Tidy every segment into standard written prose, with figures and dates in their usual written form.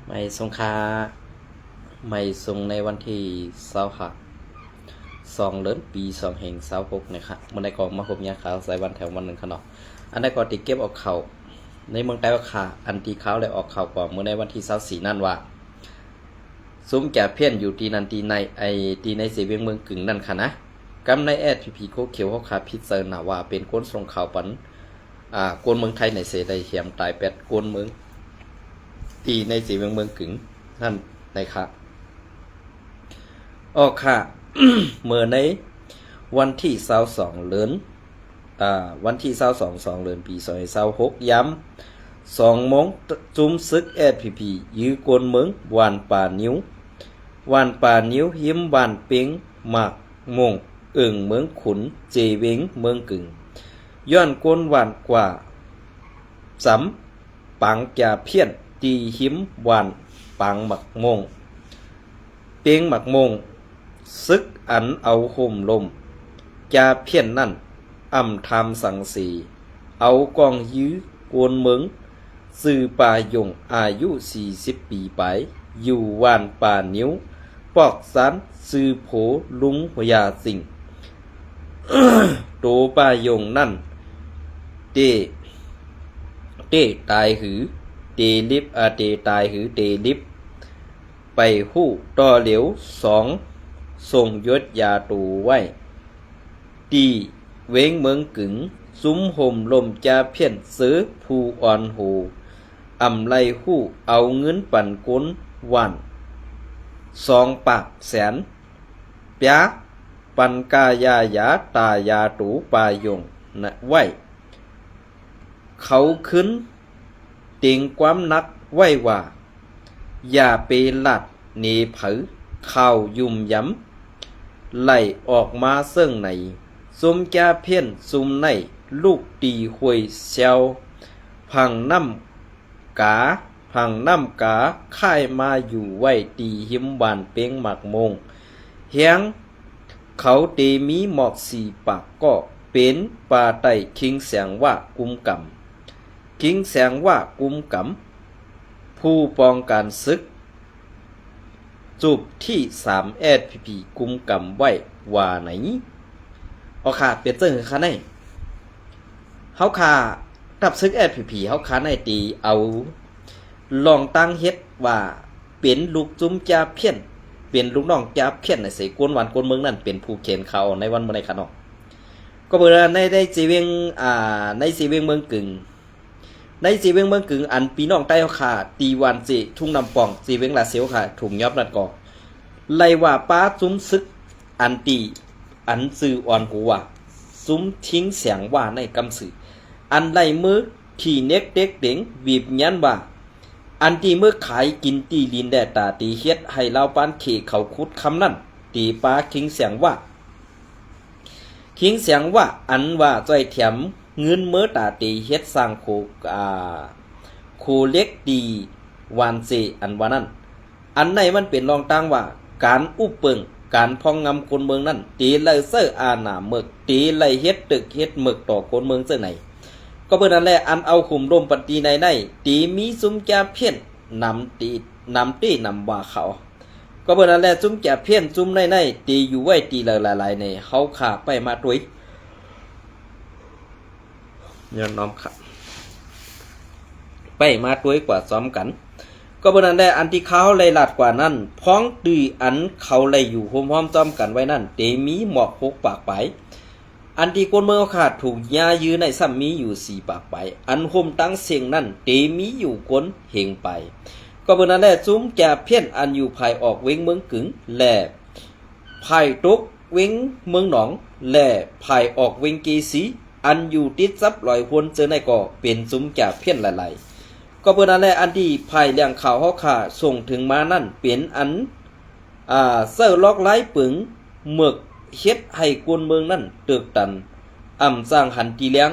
ไม่สงค้าไม่ทรงในวันที่2 เดือนปี2 แห่ง 26นะครับมันได้กองมาพบยาขาวใส่วันแถววันหนึ่งขนาดอันได้ก่อติเก็บออกเขาในเมืองใต้ว่าขาอันตีเขาเลยออกเขาก่อนเมื่อในวันที่24นั่นว่าซุ้มแก่เพี้ยนอยู่ตีนันตีในตีในเสียเวียงเมืองกึ่งนั่นค่ะนะกำในแอดพีโคเขียวเขาขาพิจารณาว่าเป็นก้นทรงเขาปันกวนเมืองไทยในเสียได้เหียมตายแปดกวนเมืองตีในเสียเวียงเมืองกึ่งนั่นในค่ะออกค่ะ เมื่อในวันที่22 เดือนวันที่22 เดือนปี2026ย้ำ2 โมงจุ้มซึกแอดพียื้อกวนเมืองวานป่านิ้วหิมวานเปิงหมากมงเอิงเมืองขุนเจเวงเมืองกึ่งย้อนกวนวานกว่าสำปังแก่เพี้ยนตีหิมวานปังหมักมงเปิงหมักมงซึกอันเอาห่มลมจาเพี้ยนนั่นอ่ำทำสังสีเอากองยื้อกวนเมืองสื่อป่ายงอายุ40 ปีไปอยู่วานป่านิ้วปอกสันสื่อโผลุงพยาสิง โตป่ายงนั่นเตตายหือเตลิบเตตายหือเตลิบไปหู้ต่อเหลียว2ส่งยศยาตูไว้ตีเว้งเมืองกึ่งซุ้มห่มลมจาเพี้ยนซื้อผู้อ่อนหูอ่ำไลหู้เอาเงินปั่นก้นวัน2 ปากแสนปยาปันกายายาตายาตูปายงนะไว้เขาขึ้นเต็งความนักไว้ว่าอย่าไปลัดเนเผอข้าวยุ่มย้ำไหลออกมาเสื่องในซุมแก่เพี้ยนซุมในลูกตีหวยเซียวพังน้ำกาค่ายมาอยู่ไว้ตีหิมบานเป้งหมักมงเฮียงเขาเตมีหมอก4 ปากก็เป็นป่าไต่คิงแสงว่ากุมกำผู้ป้องกันศึกจูบที่3 SPP กุมกำไว้ว่าไหนเอาค่ะเปลี่ยนเจ้งค่ะในเฮาค่ะกับซึก SPP เฮาค่ะในตีเอาลองตั้งเฮ็ดว่าเป็นลูกจุ้มจาเพี้ยนเป็นลูกน้องจาเพี้ยนในใส่กวนวันกวนเมืองนั่นเป็นผู้เขียนข่าวในวันเมื่อไหร่ค่ะเนาะก็เบิ่งในได้จีเวงในจีเวงเมืองกึ่งอันปีน้องใต้เฮาค่ะตีวันจิทุ่งนำปองจีเวงลาเซียวค่ะถุงยอบนั่นก็ไล่ว่าป้าจุ้มซึกอันตีอันซื่ออ่อนหูว่าซุ้มทิ้งเสียงว่าในกำสื่ออันไล่มือขี่เน็กเด็กเด็งบีบยันว่าอันตีมือขายกินตีลินแดตาตีเฮ็ดให้เล่าปานเขเขาคุดคำนั่นตีป้าทิ้งเสียงว่าอันว่าจ้อยแถมเงินเมื่อตาตีเฮ็ดสร้างโคเล็กดีวานเซอันว่านั้นอันในมันเป็นรองตั้งว่าการอุปเปิงการพองงำคนเมืองนั่นตีไล่เสื้ออาหนาเมึกตีไล่เฮ็ดตึกเฮ็ดเมึกต่อคนเมืองเสื้อไหนก็เปิดนั่นแหละอันเอาขุมรมปฏิในตีมีซุ้มแก่เพี้ยนนำตีนำว่าเขาก็เปิดนั่นแหละซุ้มแก่เพี้ยนซุ้มในตีอยู่ไว้ตีหลายๆในเขาขาไปมาตุยย้อนน้อมค่ะไปมาตุยกว่าซ้อมกันก็บนนั้นได้อันที่เขาเลยหลัดกว่านั้นพ้องตีอันเขาเลยอยู่พร้อมๆจอมกันไว้นั่นเตมีหมอก6 ปากไปอันที่คนเมืองขาดถูกยายื้อในซ้ำมีอยู่4 ปากไปอันห่มตั้งเสียงนั่นเตมีอยู่คนเฮงไปก็บนนั้นแหละจุ้มแก่เพี้ยนอันอยู่ภายออกเว้งเมืองกึ่งแหล่ภายตกเว้งเมืองหนองแหล่ภายออกเว้งเกสีอันอยู่ติดซับลอยคนเจอในก่อเป็นจุ้มแก่เพี้ยนหลายๆก็เปิดนั่นแหละอันที่ภายเลี้ยงข่าวเฮาค่ะส่งถึงมานั่นเป็นอันเสื้อล็อกไล่ปึงหมึกเฮ็ดให้กวนเมืองนั่นเติกตันสร้างหันตีเลี้ยง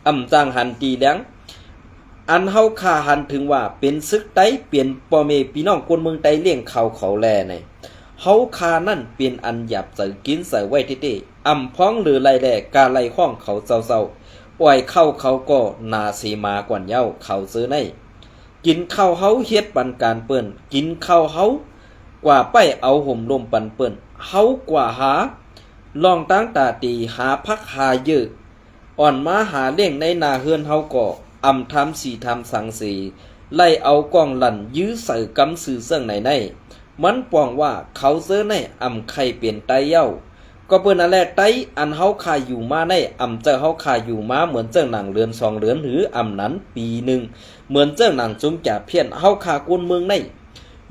อันเฮาค่าหันถึงว่าเป็นซึกไตเปลี่ยนพ่อแม่พี่น้องกวนเมืองไตเลี้ยงข่าวเขาแลในเฮาค่านั่นเป็นอันหยับใส่กินใส่ไว้เต้พ้องหรือไล่แลกาไล่ข้องเขาเซาโอ ปล่อยเข้าเขาก็นาสีมากว่าเย้าเขาซื้อในกินข้าวเฮาเฮ็ดปันการเปิ้นกินข้าวเฮากว่าไปเอาห่มลมปันเปิ้นเฮากว่าหาลองตั้งตาตีหาพักหาเยอะอ่อนมาหาเล่งในนาเฮือนเฮาก็อำทำสีทำสังสีไล่เอากองหลั่นยื้อใส่กำสื่อเสื่องในมันปองว่าเขาเสื้อในอำไข่เปลี่ยนไตเย้าก็เปิ้นอันแรกไตอันเฮาคาอยู่มาในอำเจ้าเฮาคาอยู่มาเหมือนเจ้าหนังเรือน2เรือนหรืออำนั้นปีหนึ่งเหมือนเจ้าหนังจุ้มจ่าเพี้ยนเฮาคากวนเมืองใน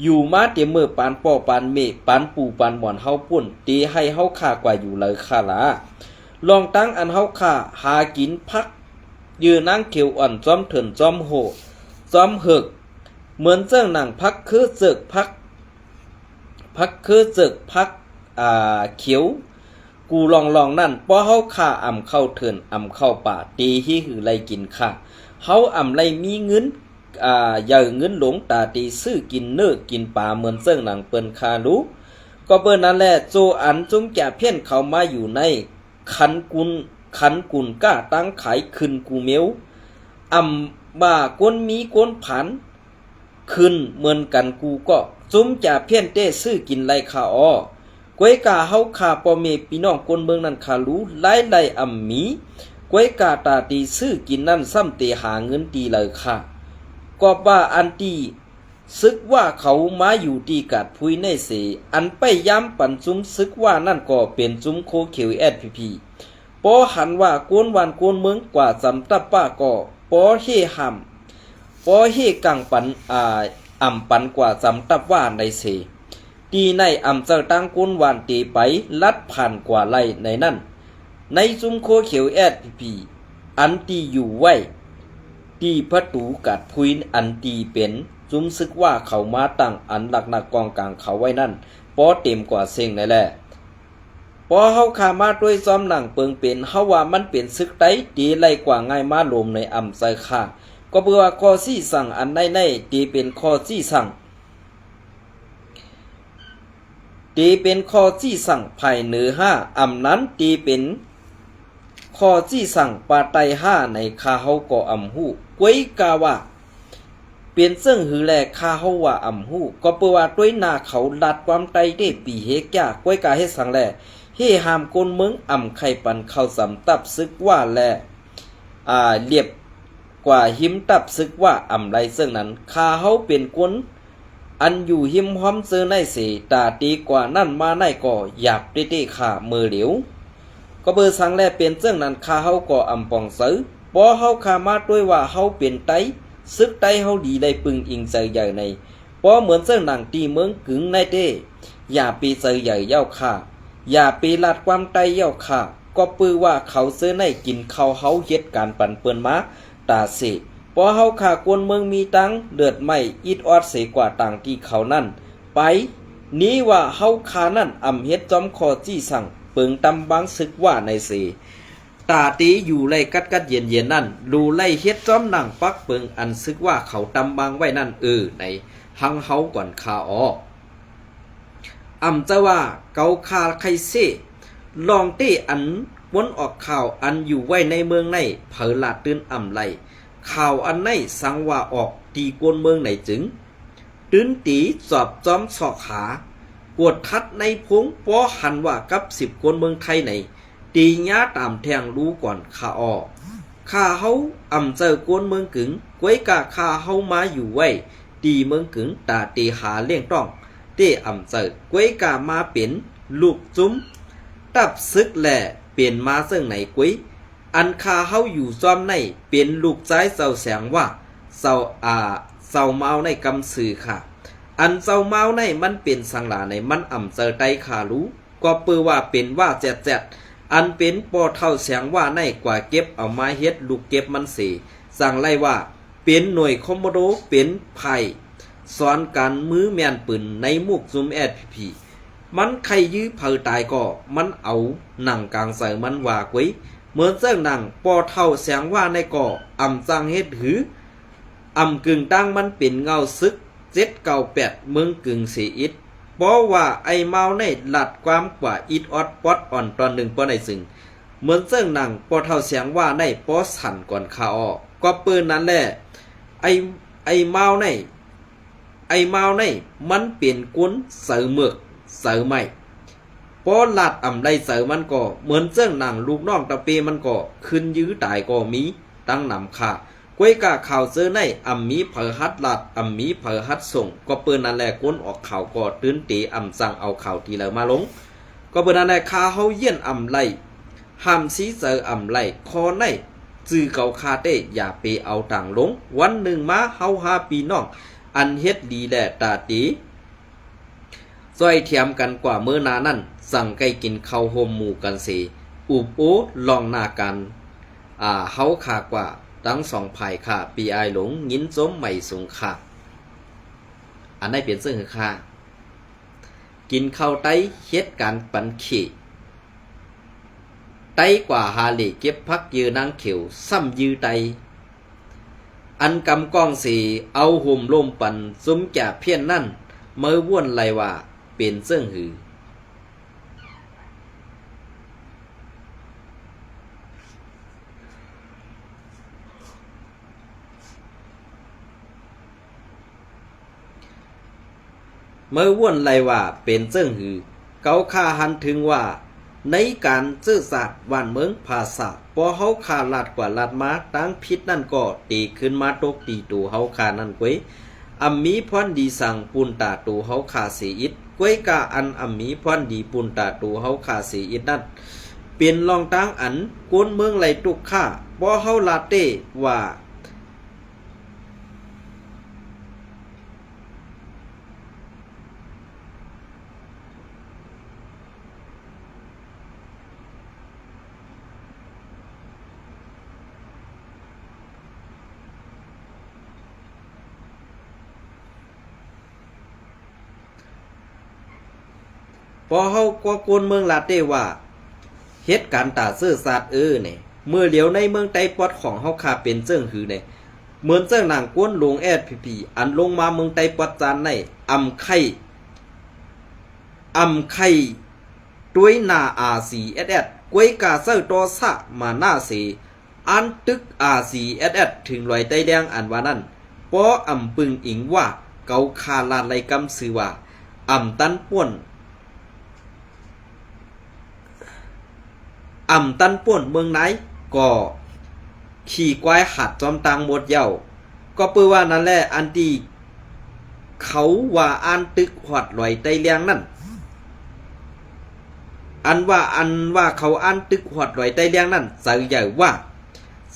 อยู่มาเตมือปานป่อปานเมปานปูปานหมอนเฮาป่นตีให้เฮาคากว่าอยู่เลยคาลาลองตั้งอันเฮาคาหากินพักยืนนั่งเขียวอ่อนจอมเถินจอมโหจอมเหิกเหมือนเจ้าหนังพักคือเจิกพักคือเจิกพักเขียวกูลองนั่นป้อเฮาคาอ่ำเข้าเถินอ่ำเข้าป่าตีที่หือไล่กินค่ะเฮาอ่ำไล่มีเงินอย่าเงินหลงตาตีซื้อกินเนื้อกินปลาเหมือนเสื่องหนังเปิ้นคารู้ก็เปิ้นนั่นแหละโจอันจุ้มแก่เพี้ยนเขามาอยู่ในขันกุนก้าตั้งขายขึ้นกูเมียวบ่ากวนมีกวนผันขึ้นเหมือนกันกูก็จุ้มแก่เพี้ยนเต้ซื้อกินไรคาอ้อกวยกาเฮาคาปอเมพี่น้องคนเมืองนั้นคารู้ไล่มีกวยกาตาตีซื้อกินนั่นซ้ำเตหาเงินตีเลยค่ะก็ว่าอันตีซึกว่าเขามาอยู่ตีกาดพุยในเสอันไปย้ำปันจุ้มซึกว่านั่นก็เป็นจุ้มโคเขียวSPPปอหันว่ากวนวันกวนเมืองกว่าจำตับป้าก็ปอเฮหำปอเฮกังปันอ่ำปันกว่าจำตับว่าในเสตีในอ่ำเจอตั้งกวนวันตีไปลัดผ่านกว่าไล่ในนั่นในจุ้มโคเขียวSPPอันตีอยู่ไว้ตีประตูกัดพุยอันตีเป็นจุ้มซึกว่าเขามาตั้งอันหลักหนักกองกลางเขาไว้นั่นปอเต็มกว่าเซ็งนั่นแหละพอเฮาขามาด้วยซ้อมหนังเปิงเป็นเฮาว่ามันเป็นซึกไตตีไล่กว่าง่ายมาลมในอ่ำใจค่าก็เพื่อว่าข้อซี่สั่งอันในตีเป็นข้อซี่สั่งตีเป็นข้อซี่สั่งภายเหนือ5อ่ำนั้นตีเป็นข้อจี้สั่งปาไต5ในคาเฮาก็อ่ำหู้กวยกาว่าเปลี่ยนซึ่งหือแลคาเฮาว่าอ่ำหู้ก็เปื่อว่าด้วยหน้าเขาลัดความไตได้ปีเฮกยากวยกาเฮ็ดสังแลเฮหามคนเมืองอ่ำไข่ปันเข้าสำตับซึกว่าแลเรียบกว่าหิมตับซึกว่าอ่ำไรซึ่งนั้นคาเฮาเป็นคนอันอยู่หิมห้อมซื้อในเสตาตีกว่านั่นมาในก็หยาบเต้ๆขามือเหลียวก็เบอร์สังแลเป็นเจ้งนั้นคาเฮาก็อำปองซื้อพอเฮาคามาด้วยว่าเฮาเป็นไตซึกไตเฮาดีได้ปึงอิงใจใหญ่ในพอเหมือนเจ้งหนังตีเมืองกึ่งในเต้อย่าปีใจใหญ่เย้าค่าอย่าปีลาดความไตเย้าค่าก็ปื้อว่าเขาซื้อในกินข้าวเฮาเฮ็ดการปั่นเปิ้นมาตาสิพอเฮาคากวนเมืองมีตังเดือดไม่อิดออดเสกว่าต่างที่เขานั่นไปนี้ว่าเฮาคานั่นอำเฮ็ดจอมคอจี้สั่งเปิงตำบังซึกว่าในเสตาตีอยู่ไล่กัดเย็นนั่นดูไล่เฮ็ดจอมหนังปักเปิงอันซึกว่าเขาตำบังไว้นั่นในหังเฮาก่อนคาอจะว่าเกาคาไคเซลองเต้อันวนออกข่าวอันอยู่ไว้ในเมืองในเผอลาดตื่นไล่ข่าวอันในสังว่าออกตีกวนเมืองไหนจึงตื่นตีสอบจอมสอกขากวดทัดในพงป้อหันว่ากับ10คนเมืองไทยไหนตีญาตามแทงรู้ก่อนข้าข้าเฮาเจอกวนเมืองกึ่งกวยกะข้าเฮามาอยู่ไว้ตีเมืองกึ่งตาตีหาเลี้ยงต้องเต้เจอกวยกะมาเป็นลูกจุ้มตับซึกแหล่เปลี่ยนมาซึ่งไหนกวยอันข้าเฮาอยู่ซ้อมในเป็นลูกใจเจ้าแสงว่าเจ้าเมาในกำสื่อค่ะอันเจ้าเมาในมันเป็นสังหลาในมันเจอไตขารู้ก็ปือว่าเป็นว่าแจ๊ดอันเป็นปอเท่าแสงว่าในกว่าเก็บเอามาเฮ็ดลูกเก็บมันเสสั่งไล่ว่าเป็นหน่วยคอมโมโดเป็นไผ่สอนการมือแม่นปืนในมุกซุมSPPมันใครยื้อเผอตายก็มันเอาหนังกลางใส่มันว่าไว้เหมือนเจ้าหนังปอเท่าแสงว่าในก็จังเฮ็ดหือกึ่งตั้งมันเป็นเงาซึก798เมืองกึ่งสีอิดเพราะว่าไอเมาในหลัดความกว่าอิดออดปอดอ่อนตอนหนึ่งปอในซึ่ง เหมือนเจ้งหนังปอเท่าเสียงว่าในปอสันก่อนคาออกก็ปืนนั้นแหละไอเมาในมันเปลี่ยนกุนเสือเมือกเสือใหม่ปอลาดอ่ำได้เสือมันก็เหมือนเจ้งหนังลูกน้องตะเปมันก็ขึ้นยื้อตายก็มีตั้งนำค่ากวยกาข่าวเจอในอ่ำมีเผอฮัดลาดอ่ำมีเผอฮัดส่งก็ปืนนั้นแหละกุนออกข่าวก็ตื้นตีอ่ำสั่งเอาข่าวทีแล้วมาลงก็ปืนนั้นแหละคาเฮาเยี่ยนอ่ำไล่ห้ามสีเจออ่ำไล่คอในจื้อเก่าคาเต้อย่าไปเอาต่างลงวันหนึ่งมาเฮาหาปีน้องอันเฮ็ดดีแลตาตีซอยเทียมกันกว่าเมื่อนานั่นสั่งไก่กินข้าวโฮมหมู่กันเสอุบโอลองหน้ากันเฮาขากว่าทั้งสองภายค่ะปีอายหลงยินจมใหม่สงค่ะอันได้เปลี่ยนซึ่งคือค่ะกินข้าวไตเฮ็ดการปันขี่ไตกว่าหาเหล่เก็บพักยืนางเขียวซ้ำยือไตอันกำกองสีเอาห่มลมปันซุ้มแก่เพี้ยนนั่นเมื่อว่วนไรว่าเป็นเสื่องหือเมื่อว่วนไรว่าเป็นเสื่องหือเกาคาหันถึงว่าในการซื่อสัตย์หวานเมืองภาษาพอเฮาขาลาดกว่าลาดมาตั้งพิษนั่นก็ตีขึ้นมาตกตีตูเฮาขานั่นก้วยอัมมีพรดีสั่งปุนตาตูเฮาขาเสียอิดก้วยกาอันอัมมีพรดีปุนตาตูเฮาขาเสียอิดนั่นเป็นรองตั้งอันกวนเมืองไหลตุกข้าพอเฮาลาเต้ว่าพอเฮาก็กวนเมืองลาเต้ว่าเฮ็ดการตาซื่อสัตย์เนี่ยเมื่อเหลียวในเมืองไต้ปอดของเฮาคาเป็นเจิ้งหือเนี่ยเหมือนเจิ้งหนังกวนลงแอดพีอันลงมาเมืองไต้ปอดจานในอำไข่ด้วยหน้าRCSSกวยกาเซอร์ตอซะมาหน้าเสอันตึกRCSSถึงลอยไต้แดงอันว่านั้นปออำปึงอิงว่าเกาคาลาไลกำซื่อว่าอำตันป่วนเมืองไหนก็ขี่ควายหัดจอมตังหมดเย้าก็เปื้อว่านั่นแหละอันที่เขาว่าอันตึกหอดลอยไตเลียงนั่นอันว่าเขาอันตึกหอดลอยไตเลียงนั่นเสือใหญ่ว่า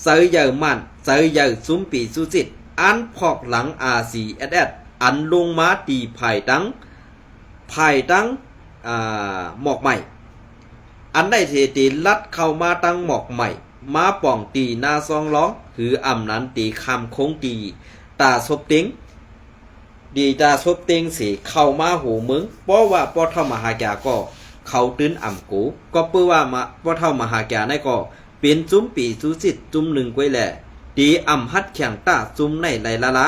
เสือใหญ่มันเสือใหญ่ซุ้มปีสุจิตอันพอกหลังRCSSอันลงมาตีภายตั้งหมอกใหม่อันได้เทตีลัดเข้ามาตั้งหมอกใหม่มาป่องตีนาซองร้องหืออำนั้นตีคำคงตีตาซบติงดีตาซบติงสีเข้ามาหูมึงเพราะว่าป้อเท่ามหาแก่ก็เขาตื้นอ่ำกูก็เปื้อว่ามาป้อเท่ามหาแก่นั่นก็เป็นจุ้มปีจุสิตจุ้มหนึ่งไว้แหละตีอ่ำฮัดแข่งตาจุ้มในไหลละ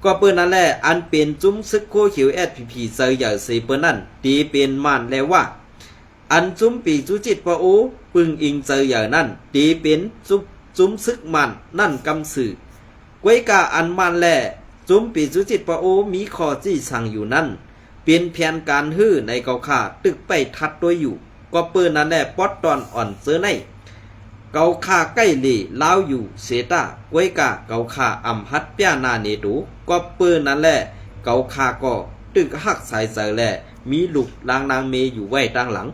ก็เปิ้นนั่นแหละอันเป็นจุ้มซึกโคเขียวSPPเซยใหญ่สีเปิ้นนั่นตีเป็นม่านแล้วว่าอันจุ้มปีจุจิตปะโอปึงอิงเจออย่างนั่นตีเป็นจุ้มซึกมันนั่นกำสื่อกวยกาอันมันแลจุ้มปีจุจิตปะโอมีคอจี้สั่งอยู่นั่นเป็นแผนการฮื้อในเกาข่าตึกไปทัดตัวอยู่ก็เปิ้นนั่นแหละปอดตอนอ่อนเสือในเกาข่าใกล้หลีลาวอยู่เสตากวยกาเกาข่าอำฮัดเปียนาเนตูก็เปิ้นนั่นแหละเกาข่าก็ตึกหักสายเสือแลมีลูกลางนางเมอยู่ไว้ตั้งหลัง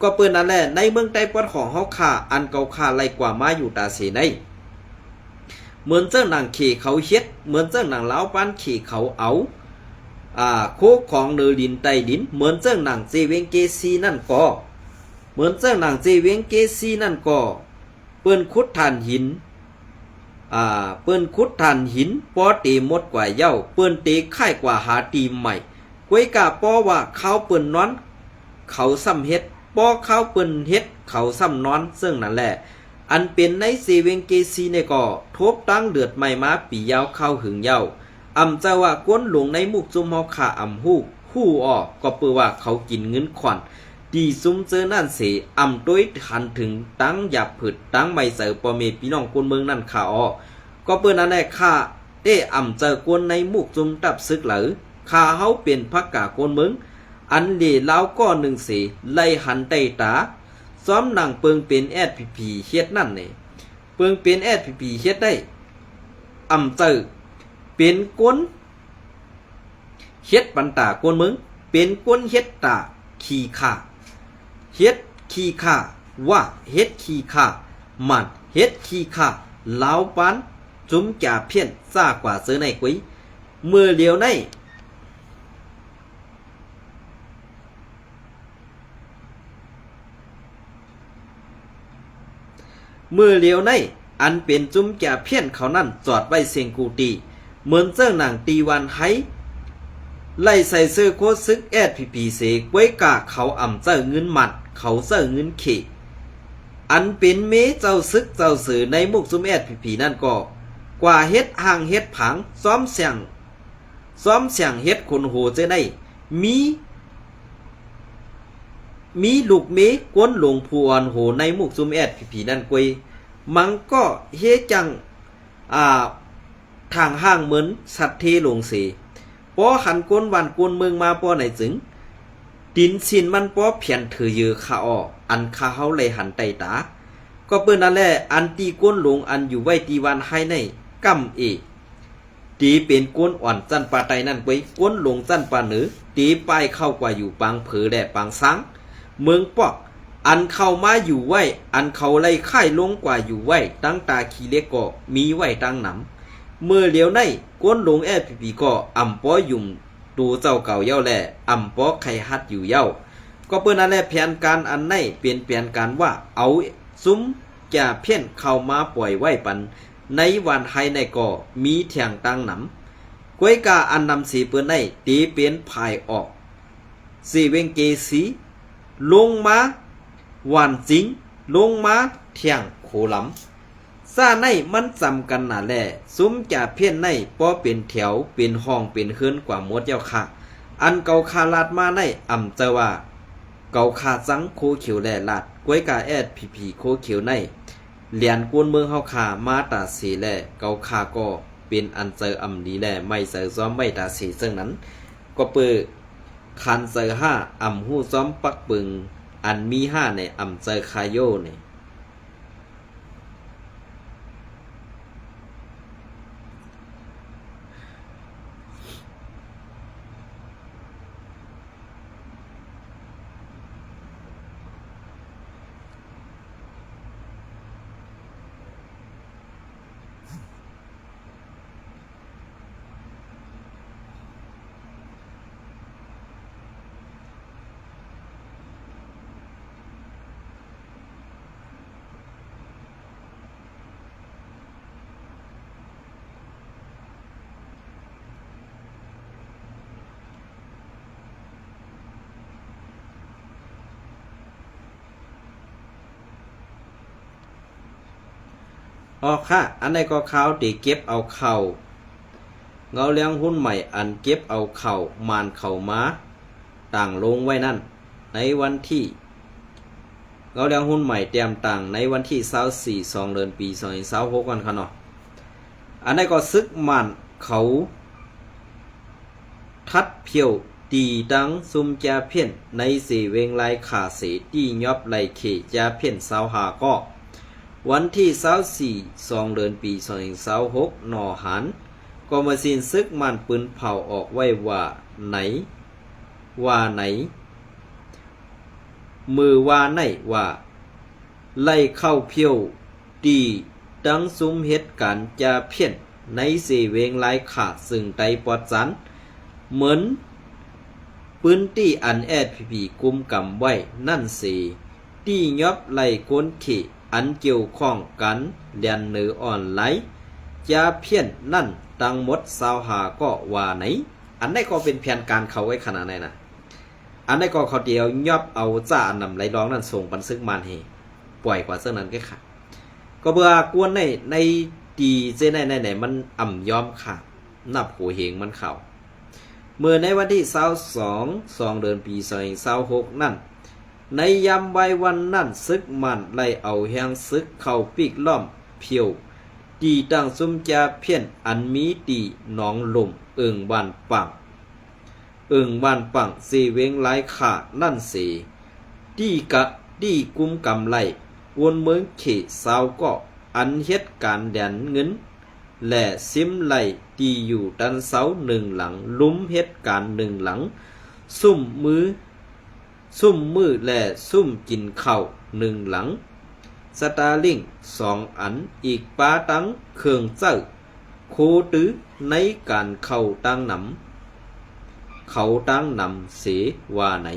ก็เปิ้นนั่นแหละในเมืองไต้ปอดของเฮาค่าอันเก่าค่าไล่กว่ามาอยู่ตาเสในเหมือนเจ้าหนังขี่เขาเฮ็ดเหมือนเจ้าหนังลาวปานขี่เขาเอาโคของเนอดินใต้ดินเหมือนเจ้าหนังเจเวงเกซีนั่นก็เหมือนเจ้าหนังเจเวงเกซีนั่นก็เปิ้นขุดถ่านหินปอตีหมดกว่าเย้าเปิ้นเตค่ายกว่าหาตีใหม่กวยกาปอว่าเขาเปิ้นนอนเขาซ้ำเฮ็ดปอเขาเปิ้นเฮ็ดเขาซ้ำนอนซึ่งนั่นแหละอันเป็นในเซเวงเกซีเนี่ยก็ทบตั้งเดือดใหม่มาปียาวเข้าหึงเย้าอำเจ้าว่ากวนหลวงในมุกจุมเฮาขาอำฮู้ออกก็เปื้อว่าเขากินเงินขวัญ ตีซุมเจอนั่นเสอำต้วยหันถึงตั้งหยับผึดตั้งใบเสือปอเมพี่น้องคนเมืองนั่นข่าออก็เปิ้นนั่นแหละข่าอำเจอกวนในมุกจุมตับซึกเหลือข่าเฮาเป็นพักกาคนเมืองอันเหล่ลาวก็หนึ่งเสไล่หันไตตาซ้อมหนังเปิงเป็นแอดพีเฮ็ดนั่นนี่เปิงเป็นแอดพีเฮ็ดได้อำเจอเป็นกวนเฮ็ดปันตากวนเมืองเป็นกวนเฮ็ดตาขี้ข่าเฮ็ดขี้ข่าว่าเฮ็ดขี้ข่ามันเฮ็ดขี้ข่าลาวปานจุ้มจ่าเพี้ยนซ่ากว่าเสือในกุ้ยเมื่อเลียวในอันเป็นจุ้มจ่าเพี้ยนเขานั่นจอดไว้เสียงกูตีเหมือนเจ้าหนังตีวันไห้ไล่ใส่เสื้อโคซึกแอดพีเสกไว้กะเขาอ่ำเจ้าเงินหมัดเขาเจ้าเงินเขอันเป็นเมเจ้าซึกเจ้าสือในมุกซุมแอดพีนั่นก็กว่าเฮ็ดห่างเฮ็ดผังซ้อมเสียงเฮ็ดคนโหเจได้มีลูกเมกวนหลวงพวนโหในมุกซุมแอดพีนั่นกวยมันก็เฮจังทางห้างเหมือนสัตว์เทหลงเสปอหันกวนวันกวนเมืองมาปอไหนจึงดินสินมันปอเพียนถือเยอะขาอออันขาเฮาเลยหันไตตาก็เปิ้นนั่นแหละอันตีกวนหลงอันอยู่ไว้ตีวันให้ในกำตีเป็นกวนอ่อนจันปาไตนั่นไว้กวนหลงจันปาเหนือตีป้ายเข้ากว่าอยู่ปางเผอแดดปางสังเมืองปอกอันเข้ามาอยู่ไว้อันเขาไล่ค่ายลงกว่าอยู่ไว้ตั้งตาขี้เล็กก็มีไว้ตั้งหนำเมื่อเลียวในกวนหลงแอพีก็อ่ำป้อยุ่มดูเจ้าเก่าเย้าแหละอ่ำป้อไข่ฮัดอยู่เย้าก็เปิ้นนั่นแหละแผนการอันในเปลี่ยนแปลงการว่าเอาซุ้มจะเพี้ยนเข้ามาปล่อยไว้ปันในวันไฮในก็มีเถียงตั้งหนำกวยกาอันนำสีเปิ้นในตีเป็นภายออกสีเวงเกสีลงมาวันจริงลงมาเถียงโขลำซาในมันจำกันน่ะแหละซุ้มจะเพี้ยนในป้อเป็นแถวเป็นห้องเป็นเฮือนกว่าหมดเจ้าค่ะอันเก่าคาลาดมาในอ่ำเจว่าเก่าคาจังโคเขียวแหล่ลาดกวยกาแอดพีโคเขียวในเหรียญกวนเมืองเฮาขามาตาสีแหล่เก่าคาก็เป็นอันเจออ่ำนี้แหล่ไม่เจอซ้อมไม่ตาสีซึ่งนั้นก็เปิดคันเจอห้าอ่ำหู้ซ้อมปักปึงอันมีห้าในอ่ำเจอคาโยเนี่ยอ๋อค่ะอันใดก็ข่าวตีเก็บเอาเข่าเงาเลี้ยงหุ้นใหม่อันเก็บเอาเข่ามานเข่ามาต่างลงไว้นั่นในวันที่เงาเลี้ยงหุ้นใหม่เตรียมต่างในวันที่24 2 เดือนปี2026กันค่ะเนาะอันใดก็ซึกมันเขาทัดเพียวตีดังซุมจาเพี้ยนในสีเวงลายขาเสตียอบไหลเขจาเพี้ยน25ก็วันที่24 2 เดือนปี2026นอหันก็มาสิ้นซึกมันปืนเผาออกไว้ว่าไหนมือว่าไหนว่าไล่เข้าเพียวตีดังซุ้มเหตุการณ์จะเพี้ยนในเสเวงลายขาดซึ่งไตปอดจันเหมือนปืนที่อันแอดพีกุมกำไว้นั่นสิที่ยอบไล่ก้นเขอันเกี่ยวข้องกันเรียนเนืออ่อนไหลจะเพี้ยนนั่นตั้งหมด25ก็ว่าไหนอันนี้ก็เป็นแผนการเขาไว้ขนาดไหนนะอันนี้ก็เขาเดียวยอบเอาจ้าอันนำไหลร้องนั่นส่งปันซึกมันเฮปล่อยกว่าเส้นนั้นก็ค่ะก็เบื่อกวนในตีเจในมันอ่ำยอมค่ะนับหัวเหงมันเข่าเมื่อในวันที่22 2 เดือนปี2026นั่น ในยามไว้วันนั้นซึกมันไล่เอาแหงซึกเข้าปีกล้อมเพียวตีตั้งซุมจาเพี้ยนอันมีตีหนองลมบ้านปังบ้านปังเสเวงหลายขานั่นเสตีกุมกำไลวนเมืองเขสาวก็อันเฮ็ดการแดนเงินและซิมไลตีอยู่ดันเสาหนึ่งหลังลุ้มเฮ็ดการหนึ่งหลังซุ่มมือและซุ่มกินข้าวหนึ่งหลังสตาลิงสองอันอีกป้าตังเครื่องเจ้าโคตื้อในการเข้าตั้งนำเสว่าไหน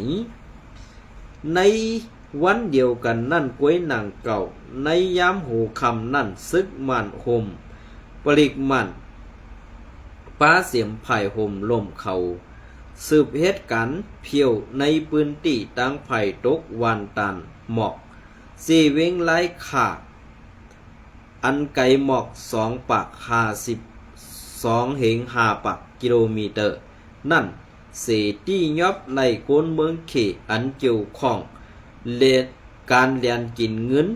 ในวันเดียวกันนั่นก้วยนางเก่าในยามหูคำนั่นซึกมันห่มปริกมันป้าเสียมไผ่ห่มลมเขาสืบเหตุการณ์เพียวในปืนตีตั้งไผ่ตกวันตันหมอกสีเวงไล่ขาอันไกลหมอก2 ปัก52 เหง5 ปักกิโลเมตรนั่นเสตี้ยอบไล่โกนเมืองเขอันเกี่ยวข้องเลียนการเลียนกินเงิน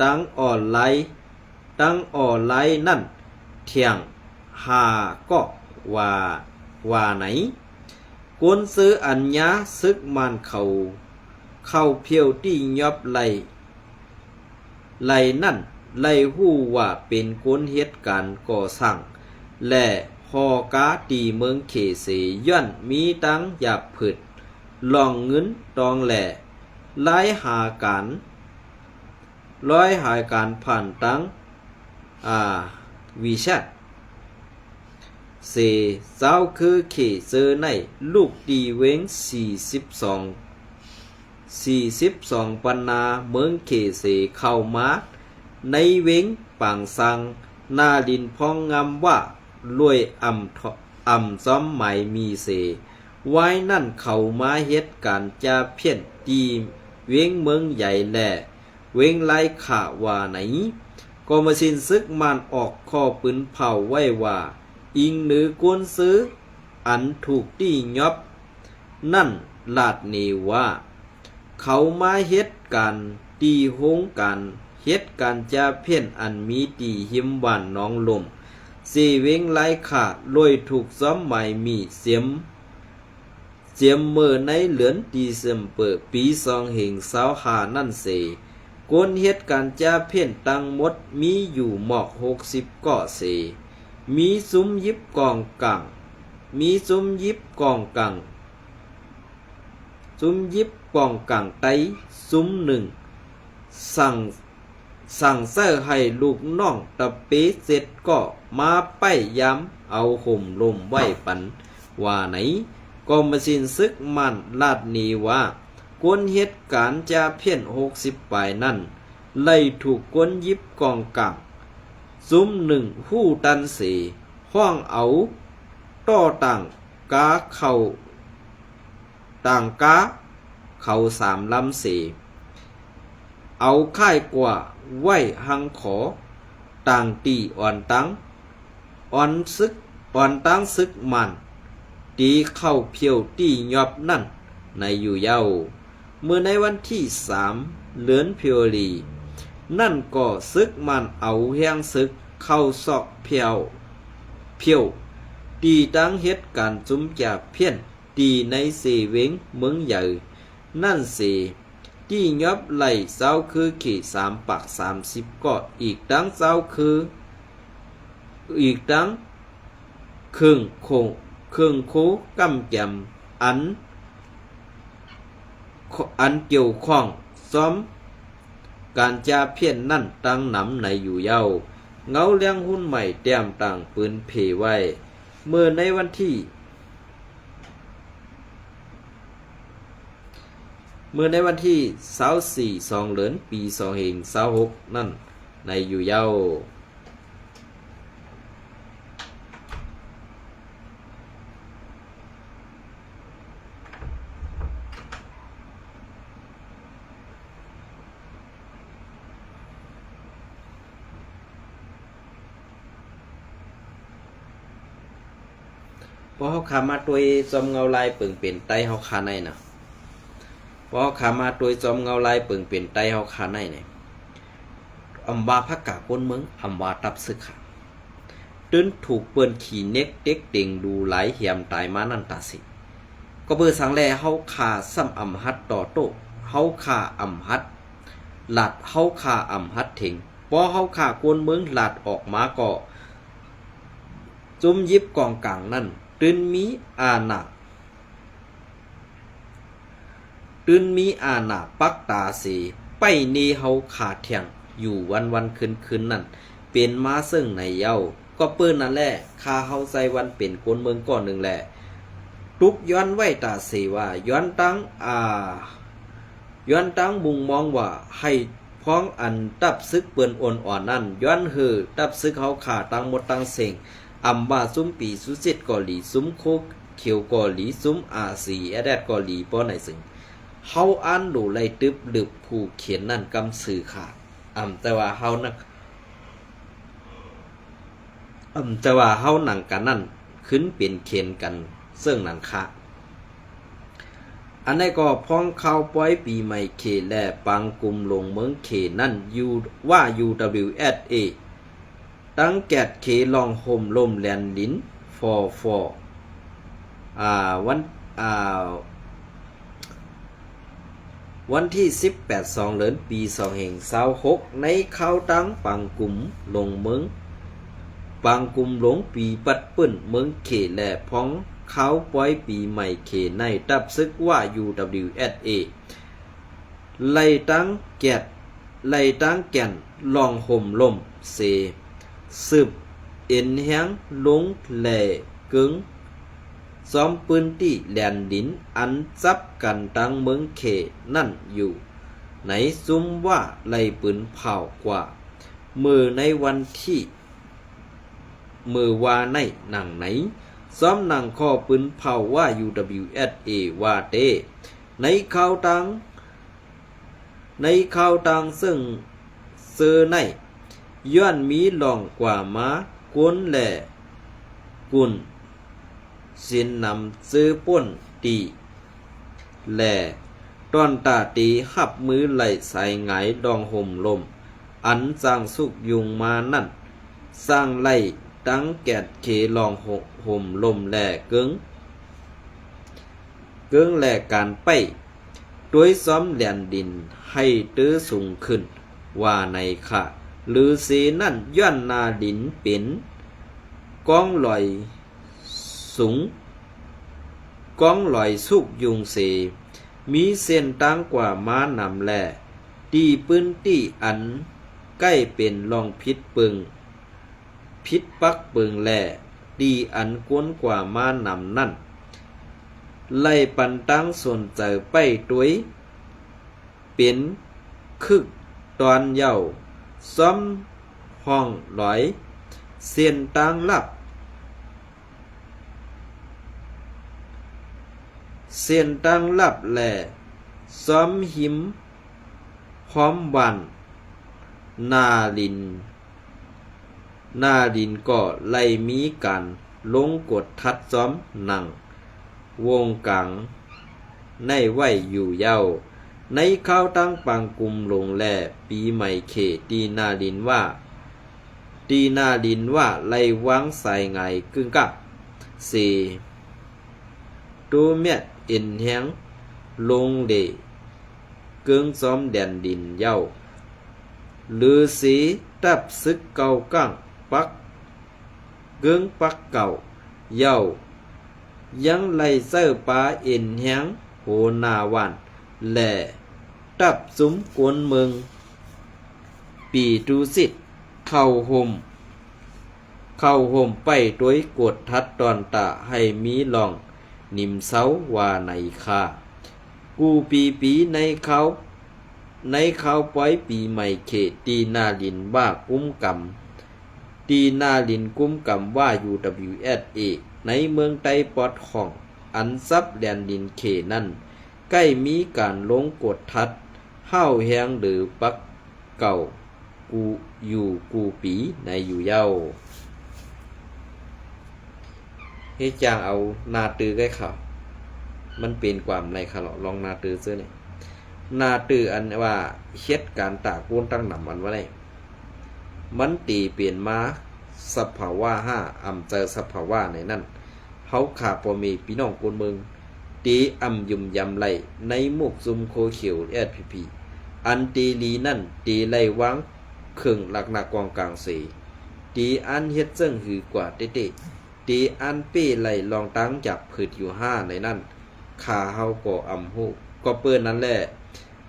ตั้งออนไลน์นั่นเที่ยงหาก็ว่าไหนกวนซื้ออัญญาซึกมันเข้าเพียวตี้ยอบไล่นั่นไล่ฮู้ว่าเป็นกวนเหตุการณ์ก่อสร้างและฮอกาตีเมืองเขเสย่อนมีตั้งหยาบผึดลองเงินตองแหล่ร้อยหาการผ่านตั้งวิชัดเสเจ้าคือเขเซอในลูกตีเวง42ปันนาเมืองเขเสเข้ามาในเวงปังสังนาดินพองงามว่าลวยอ่ำซ้อมหมายมีเสไว้นั่นเข้ามาเฮ็ดการจะเพี้ยนตีเวงเมืองใหญ่แหล่เวงไล่ขาว่าไหนก็มาสินซึกมันออกข้อปืนเผาไว้ว่าอิงหรือกวนซื้ออันถูกตียอบนั่นลาดเนว่าเขามาเฮ็ดการตีโฮงการเฮ็ดการจะเพี้ยนอันมีตีหิมหวานน้องลมเสเวงไล่ขาลอยถูกซ้อมหมายมีเสียมเมื่อในเหลือนดีเซมเปอร์ปี2525นั่นเสกวนเฮ็ดการจะเพี้ยนตั้งหมดมีอยู่หมอก60ก่อเสมีซุ้มยิบกองกังไตซุ้มหนึ่งสั่งเสื้อให้ลูกน้องตะเปเสร็จก็มาป้ายย้ำเอาห่มลมไว้ปันว่าไหนก็มาสินซึกมันลาดนีว่ากวนเหตุการณ์จะเพี้ยน60 ปลายนั่นไล่ถูกกวนยิบกองกังซุ้มหนึ่งหู้ตันเสห้องเอาต่อต่างกาเข้า3 ลำเสเอาค่ายกว่าไว้หังขอต่างตีอ่อนตั้งซึกมันตีเข้าเพียวตียอบนั่นในอยู่เย้าเมื่อในวันที่3 เดือนเพียวลีนั่นก็ซึกมันเอาแห้งซึกเข้าซอกเพียวตีตั้งเฮ็ดการจุ้มจับเพี้ยนตีในเสเวงเมืองใหญ่นั่นเสที่ยอบไหลเจ้าคือเข3 ปัก30ก็อีกตั้งเจ้าคืออีกตั้งเครื่องโคกำแกมอันเกี่ยวข้องซ้อมการจะเพี้ยนนั่นตั้งหนำในอยู่เย้าเงาเลี้ยงหุ้นใหม่แต้มต่างปืนเพไว้เมื่อในวันที่24 เดือนปี2526นั่นในอยู่เย้า พอเฮาขามาตัวยจอมเงาลายเปิงเป็นไตเฮาขาในน่ะพอเฮาขามาตัวยจอมเงาลายเปิงเป็นไตเฮาขาในนี่อำว่าพักกะก้นเมืองอำว่าตับซึกค่ะตึ้นถูกเปิ้นขี่เน็กเด็กเต็งดูหลายเหียมตายมานั่นตาสิก็เบอสังแลเฮาขาซ้ำอำหัดต่อโตเฮาขาอำหัดหลัดเฮาขาอำหัดเถิงพอเฮาขาก้นเมืองหลัดออกมาก็จุ่มยิบกองกลางนั่นตื่นมีอาณาปักตาเสไปเนเฮาขาเถียงอยู่วันคืนนั่นเป็นมาซึ่งในเย้าก็เปิ้นนั่นแหละคาเฮาใส่วันเป็นคนเมืองก่อนหนึ่งแหละตุกย้อนไว้ตาเสว่าย้อนตั้งมุงมองว่าให้พ้องอันตับซึกเปิ้นอ่อนนั่นย้อนหือตับซึกเฮาขาตั้งหมดตั้งเสงอำว่าซุ้มปีสุเจ็ดกอหลีซุ้มโคกเขียวกอหลีซุ้มอาซีแอดกอหลีป้อไหนสึงเฮาอ่านดูไล่ตึบดึบผู้เขียนนั่นกำสื่อขาดแต่ว่าเฮานักแต่ว่าเฮาหนังกันนั่นขึ้นเป็นเขียนกันซึ่งหนังค่ะอันนี้ก็พ้องเข้าป้อยปีใหม่เขและปังกลุ่มลงเมืองเขนั่นอยู่ว่า UWSAตั้งแกดเคลองโฮมลมแลนลิ้นฟอวันที่18 2เดือนปี2526ในเข้าตั้งปังกลุ่มลงเมืองปังกลุ่มหลงปีปัดปื้นเมืองเขและพ้องเขาปล่อยปีใหม่เขในตับซึกว่า UWSA ไล่ตั้งแก่นลองโฮมลมเซสืบเอ็นแหงลงแหล่กึงซ้อมปืนที่แลนดินอันจับกันตั้งเมืองเขนั่นอยู่ไหนซุ่มว่าไล่ปืนเผากว่ามือในวันที่มือว่าในหนังไหนซ้อมหนังข้อปืนเผาว่า UWSA ว่าเตในข่าวตังซึ่งเซอในย้อนมีหลองกว่ามากวนแหล่กุนสินนำซื้อป่นตีแหล่ตอนตาตีหับมือไหลใส่หงายดองห่มลมอันสร้างสุกยุงมานั่นสร้างไล่ตั้งแกดเคลองห่มลมแหล่เกิงแหล่การไปด้วยซ้อมแหลนดินให้ตื้อสูงขึ้นว่าในค่ะหรือเสนั่นย้อนนาดินเป็นก้องลอยสูงก้องลอยสุกยุงเสมีเส้นตั้งกว่าม้านำแลตีปื้นตีอันใกล้เป็นลองพิษปักปึงแลตีอันกวนกว่าม้านำนั่นไล่ปันตั้งส่วนเจอไปด้วยเป็นคึกตอนเย้าซ้อมห้องหลอยเสียนตังลับแหล่ซ้อมหิมพร้อมวันนาลินก็ไล่มีกันลงกดทัดซ้อมหนังวงกังในไหวอยู่เย้าในข้าวตั้งปังกลุ่มลงแลปีใหม่เขตีนาลินว่าไล่วางใส่ไงกึ่งกับเสตูเมียดเอ็นแหงลงเดกึ่งซ้อมแดนดินเย้าหรือสีตับซึกเก่ากั้งปักกึ่งปักเก่าเย้ายังไล่เสื้อปลาเอ็นแหงโหนาวันแหล่ตับซุ้มกวนเมืองปีตูสิทธิ์เข้าห่มไปด้วยกดทัดตอนตะให้มีลองนิมเสาว่าในคากูปีในเขาปล่อยปีใหม่เขตีนาลินว่ากุ้มกำว่า UWSA ในเมืองไต้ปอดของอันซับแดนดินเขนั่นใกล้มีการลงกดทัดห้าวแหงหรือปักเก่ากูปีในอยู่เย้า เฮ็ดจางเอานาตือใกล้เขามันเป็นความไรค่ะลองนาตือซื้อนี่นาตืออันว่าเฮ็ดการตากวนตั้งนำอันว่าไรมันตีเปลี่ยนมาสภาวะ5อำเจอสภาวะในนั้นเฮาขาบ่มีพี่น้องคนเมืองตีอำยุ่มยำไหลในมุกซุมโคเขียว SPP อันตีลีนั่นตีไหลวางครึ่งหลักหนักกองกลางสีตีอันเฮ็ดเจิงหือกว่าเตะตีอันเป้ไหลลองตั้งจับผืดอยู่5ในนั้นขาเฮาก็อำฮู้ก็เปิ้นนั่นแหละ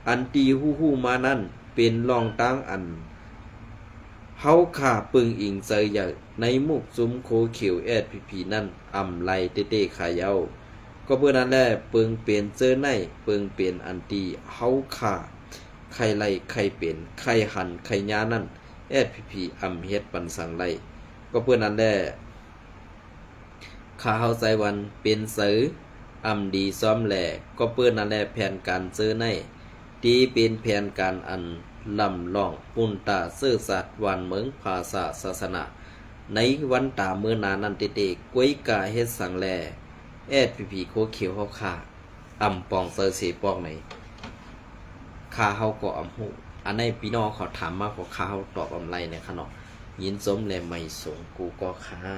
อันตีฮู้มานั่นเป็นลองตั้งอันเฮาขาปึงอิงเซยใหญ่ในมุกซุมโคเขียว SPP นั่นอำไหลเตะขายาวก็เปิ้นนั่นแหละปึงเปลี่ยนเจอในปึงเปลี่ยนอันตีเฮาขาใครไล่ใครเป็นใครหันใครย้านั่น SPP อำเฮ็ดปันสังไลก็เปิ้นนั่นแหละข้าเฮาใจวันเป็นเสืออำดีซ้อมแหล่ก็เปิ้นนั่นแหละแผนการเจอในตีเป็นแผนการอันลำล่องปุ่นตาซื่อสัตว์วันเมืองภาษาศาสนาในวันตาเมื่อนานันเตกวยกาเฮ็ดสังแลSPP โคเขียวเฮาค่าอำปองเซอร์สีปองไหนค่าเฮาก็อำฮู้อันในพี่น้องเขาถามมาขอค่าเฮาตอบอำไรเนี่ยค่ะเนาะยินสมแลไม่สงกูก็ค่า